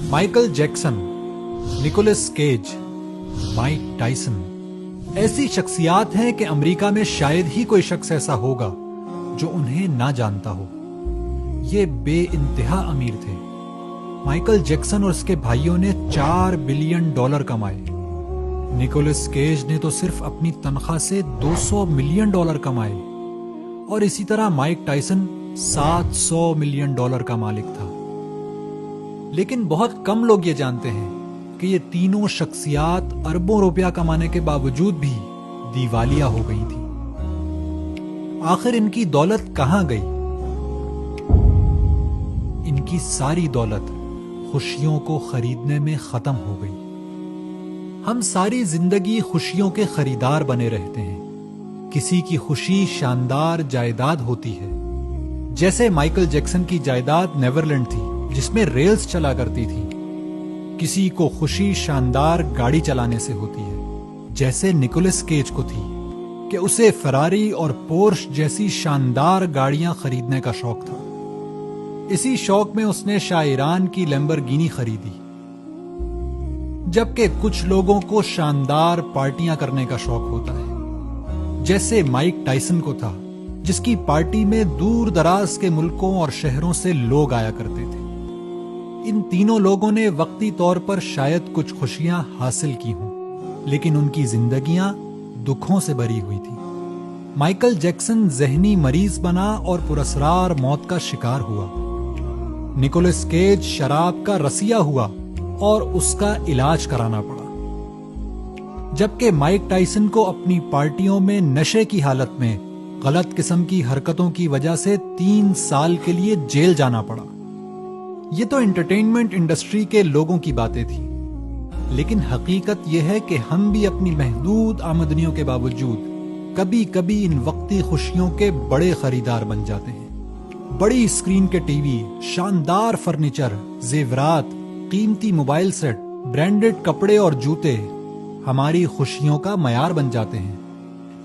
Michael Jackson, Nicolas Cage, Mike Tyson ایسی شخصیات ہیں کہ امریکہ میں شاید ہی کوئی شخص ایسا ہوگا جو انہیں نہ جانتا ہو۔ یہ بے انتہا امیر تھے۔ مائیکل جیکسن اور اس کے بھائیوں نے $4 بلین کمائے۔ نکولس کیج نے تو صرف اپنی تنخواہ سے $200 ملین کمائے، اور اسی طرح مائک ٹائسن $700 ملین کا مالک تھا۔ لیکن بہت کم لوگ یہ جانتے ہیں کہ یہ تینوں شخصیات اربوں روپیہ کمانے کے باوجود بھی دیوالیہ ہو گئی تھی۔ آخر ان کی دولت کہاں گئی؟ ان کی ساری دولت خوشیوں کو خریدنے میں ختم ہو گئی۔ ہم ساری زندگی خوشیوں کے خریدار بنے رہتے ہیں۔ کسی کی خوشی شاندار جائیداد ہوتی ہے، جیسے مائیکل جیکسن کی جائیداد نیورلینڈ تھی جس میں ریلز چلا کرتی تھی۔ کسی کو خوشی شاندار گاڑی چلانے سے ہوتی ہے، جیسے نکولس کیج کو تھی کہ اسے فراری اور پورش جیسی شاندار گاڑیاں خریدنے کا شوق تھا۔ اسی شوق میں اس نے شاہ ایران کی لیمبرگینی خریدی۔ جبکہ کچھ لوگوں کو شاندار پارٹیاں کرنے کا شوق ہوتا ہے، جیسے مائک ٹائسن کو تھا، جس کی پارٹی میں دور دراز کے ملکوں اور شہروں سے لوگ آیا کرتے تھے۔ ان تینوں لوگوں نے وقتی طور پر شاید کچھ خوشیاں حاصل کی ہوں، لیکن ان کی زندگیاں دکھوں سے بھری ہوئی تھی۔ مائیکل جیکسن ذہنی مریض بنا اور پراسرار موت کا شکار ہوا۔ نکولس کیج شراب کا رسیا ہوا اور اس کا علاج کرانا پڑا، جبکہ مائک ٹائسن کو اپنی پارٹیوں میں نشے کی حالت میں غلط قسم کی حرکتوں کی وجہ سے 3 سال کے لیے جیل جانا پڑا۔ یہ تو انٹرٹینمنٹ انڈسٹری کے لوگوں کی باتیں تھیں، لیکن حقیقت یہ ہے کہ ہم بھی اپنی محدود آمدنیوں کے باوجود کبھی کبھی ان وقتی خوشیوں کے بڑے خریدار بن جاتے ہیں۔ بڑی اسکرین کے ٹی وی، شاندار فرنیچر، زیورات، قیمتی موبائل سیٹ، برانڈڈ کپڑے اور جوتے ہماری خوشیوں کا معیار بن جاتے ہیں،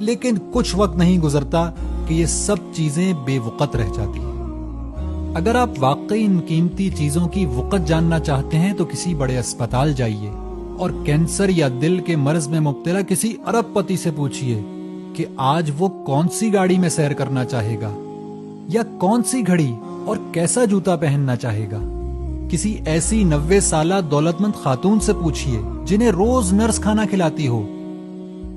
لیکن کچھ وقت نہیں گزرتا کہ یہ سب چیزیں بے وقت رہ جاتی ہیں۔ اگر آپ واقعی ان قیمتی چیزوں کی وقت جاننا چاہتے ہیں تو کسی بڑے اسپتال جائیے اور کینسر یا دل کے مرض میں مبتلا کسی ارب پتی سے پوچھئے کہ آج وہ کون سی گاڑی میں سیر کرنا چاہے گا، یا کون سی گھڑی اور کیسا جوتا پہننا چاہے گا۔ کسی ایسی 90 سالہ دولت مند خاتون سے پوچھئے جنہیں روز نرس کھانا کھلاتی ہو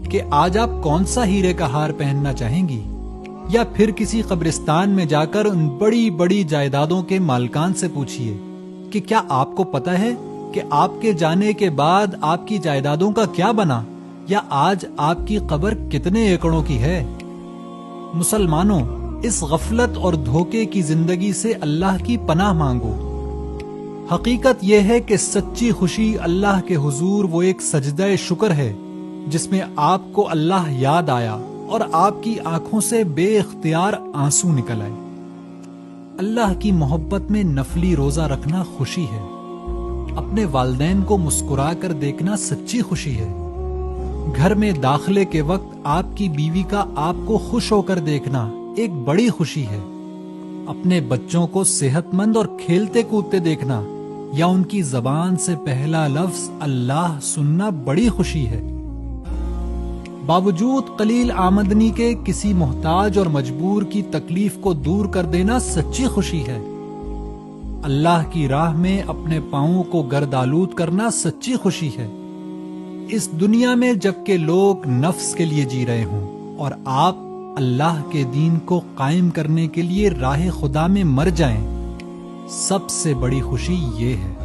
کہ آج آپ کون سا ہیرے کا ہار پہننا چاہیں گی، یا پھر کسی قبرستان میں جا کر ان بڑی بڑی جائیدادوں کے مالکان سے پوچھئے کہ کیا آپ کو پتہ ہے کہ آپ کے جانے کے بعد آپ کی جائیدادوں کا کیا بنا، یا آج آپ کی قبر کتنے ایکڑوں کی ہے۔ مسلمانوں، اس غفلت اور دھوکے کی زندگی سے اللہ کی پناہ مانگو۔ حقیقت یہ ہے کہ سچی خوشی اللہ کے حضور وہ ایک سجدہ شکر ہے جس میں آپ کو اللہ یاد آیا اور آپ کی آنکھوں سے بے اختیار آنسو نکل آئے۔ اللہ کی محبت میں نفلی روزہ رکھنا خوشی ہے۔ اپنے والدین کو مسکرا کر دیکھنا سچی خوشی ہے۔ گھر میں داخلے کے وقت آپ کی بیوی کا آپ کو خوش ہو کر دیکھنا ایک بڑی خوشی ہے۔ اپنے بچوں کو صحت مند اور کھیلتے کودتے دیکھنا یا ان کی زبان سے پہلا لفظ اللہ سننا بڑی خوشی ہے۔ باوجود قلیل آمدنی کے کسی محتاج اور مجبور کی تکلیف کو دور کر دینا سچی خوشی ہے۔ اللہ کی راہ میں اپنے پاؤں کو گرد آلود کرنا سچی خوشی ہے۔ اس دنیا میں جبکہ لوگ نفس کے لیے جی رہے ہوں اور آپ اللہ کے دین کو قائم کرنے کے لیے راہ خدا میں مر جائیں، سب سے بڑی خوشی یہ ہے۔